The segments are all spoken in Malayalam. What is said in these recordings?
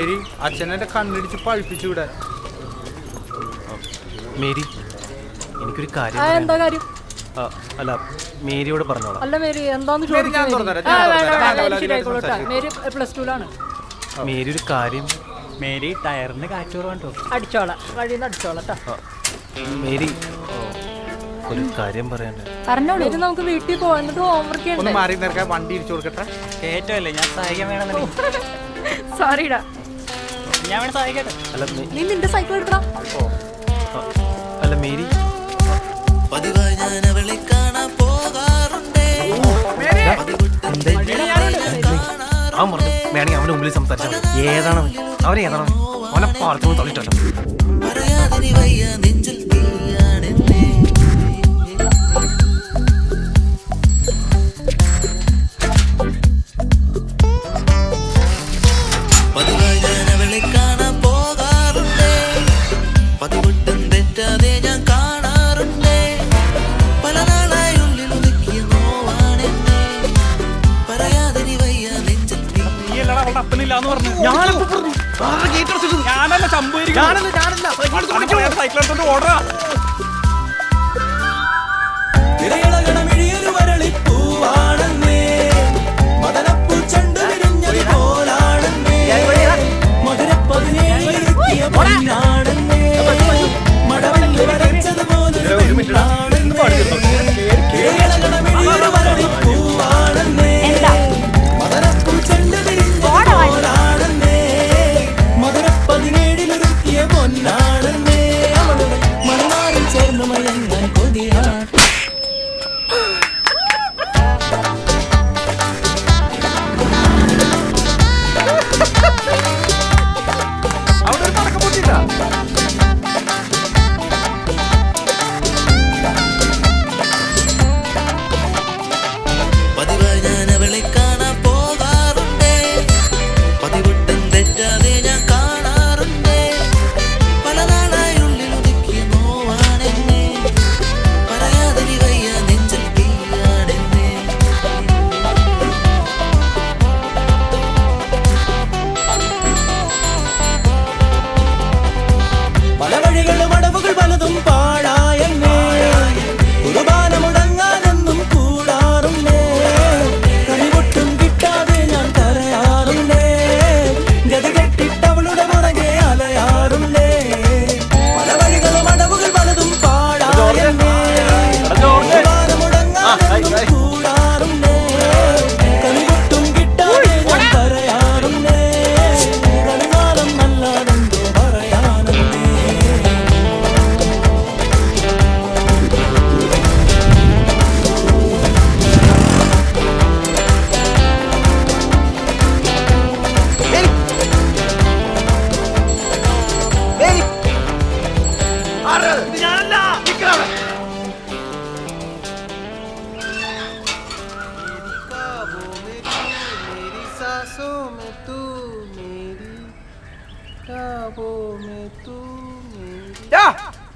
മേരി അച്ഛനെ കണ്ണിടിച്ച് പഴിപ്പിച്ചു വിടാൻ. മേരി എനിക്കൊരു കാര്യം. എന്താ കാര്യം? അല്ല മേരിയോട് പറഞ്ഞോളാം. അല്ല മേരി എന്താന്ന് ചോദിച്ചാൽ മേരി +2 മേരി ഒരു കാര്യം. മേരി ടയറിന് കാറ്റ് കുറവാണ്ടോ? അടിച്ചോളാം, വഴിന്ന് അടിച്ചോളാം. മേരി ഒരു കാര്യം പറയാണ്ട്. പറഞ്ഞോളൂ. നമുക്ക് വീട്ടിൽ പോവാൻ, എന്നിട്ട് ഹോംവർക്ക് ഒന്ന് മാറി നിൽക്കാൻ വണ്ടി ഇടിച്ചു കൊടുക്കട്ടെ. കേറ്റല്ലേ, ഞാൻ സഹായിക്കാൻ വേണം. സോറിടാ, ഞാൻ വേണം സഹായിക്കട്ടെ. അല്ല നീ നിന്റെ സൈക്കിൾ എടുക്കണം. അല്ല മേരി പതിവായി ഞാൻ അവളെ കാണാൻ പോകാറുണ്ടേ. വേണമെങ്കിൽ അവന്റെ മുമ്പിൽ സംസാരിച്ചാൽ ഏതാണ് അവനേതാണ് അവനെ പാർത്ത് തള്ളിട്ടല്ലോ. പറയാതിനി വയ്യ നെഞ്ചിൽ തീയാണെന്നേ. പതിവായി ഞാൻ അവളെ കാണാൻ പോകാറുണ്ടേ. പതിവൊട്ടും തെറ്റാതെ ഞാൻ കാണാറുണ്ടേ. പല നാളായി ഉള്ളിൽ ഒതുക്കിയ നോവാണെന്നേ. പറയാതിനി വയ്യ നെഞ്ചിൽ അപ്പനില്ലാന്ന് പറഞ്ഞു. ഞാനല്ല സൈക്കിൾ ഓർഡറാ. തിരയിളകണമിഴിയൊരു വരളിപ്പൂവാണെന്നേ. മദനപ്പൂ ചെണ്ടു വിരിഞ്ഞത് പോലാണെന്നേ. മധുരപ്പതിനേറിയ പൊന്നാണെന്നേ. മടവല്ലി വരച്ചത് പോലൊരു പെണ്ണാണെന്നേ. തിരയിളകണമിഴിയൊരു വരളിപ്പൂവാണെന്നേ. മദനപ്പൂ ചെണ്ടു വിരിഞ്ഞത് പോലാണെന്നേ. മധുരപ്പതിനേഴിലൊരുക്കിയ പൊന്നാണെന്നേ. അവളുടെ മണവാറിൽ ചേർന്ന് മയങ്ങാൻ കൊതിയാണ്. പതിവായി ഞാൻ അവളെ കാണാൻ പോകാറുണ്ടേ. പതിവൊട്ടും തെറ്റാതെ ഞാൻ കാണാറുണ്ടേ. പല നാളായി ഉള്ളിൽ ഒതുക്കിയ നോവാണെന്നേ. പറയാതിനി വയ്യ നെഞ്ചിൽ തീയാണെന്നേ. പല വഴികളും അടവുകൾ പലതും പാഴായെന്നേ. കുർബാനമുടങ്ങാനൊന്നും കൂടാറുണ്ടേ. കളിവൊട്ടും കിട്ടാതെ ഞാൻ കരയാറുണ്ടേ. ഗതി കെട്ടിട്ടവളുടെ പുറകെ അലയാറുണ്ടേ. പല വഴികളും അടവുകൾ പലതും പാഴായെന്നേ. കുർബാനമുടങ്ങാനൊന്നും കൂടാറുണ്ടേ. കളിവൊട്ടും കിട്ടാതെ ഞാൻ കരയാറുണ്ടേ. കളികാലം നല്ലതെന്തോ പറയാനല്ലേ.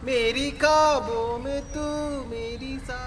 मेरी ख्वाबों में तू मेरी सा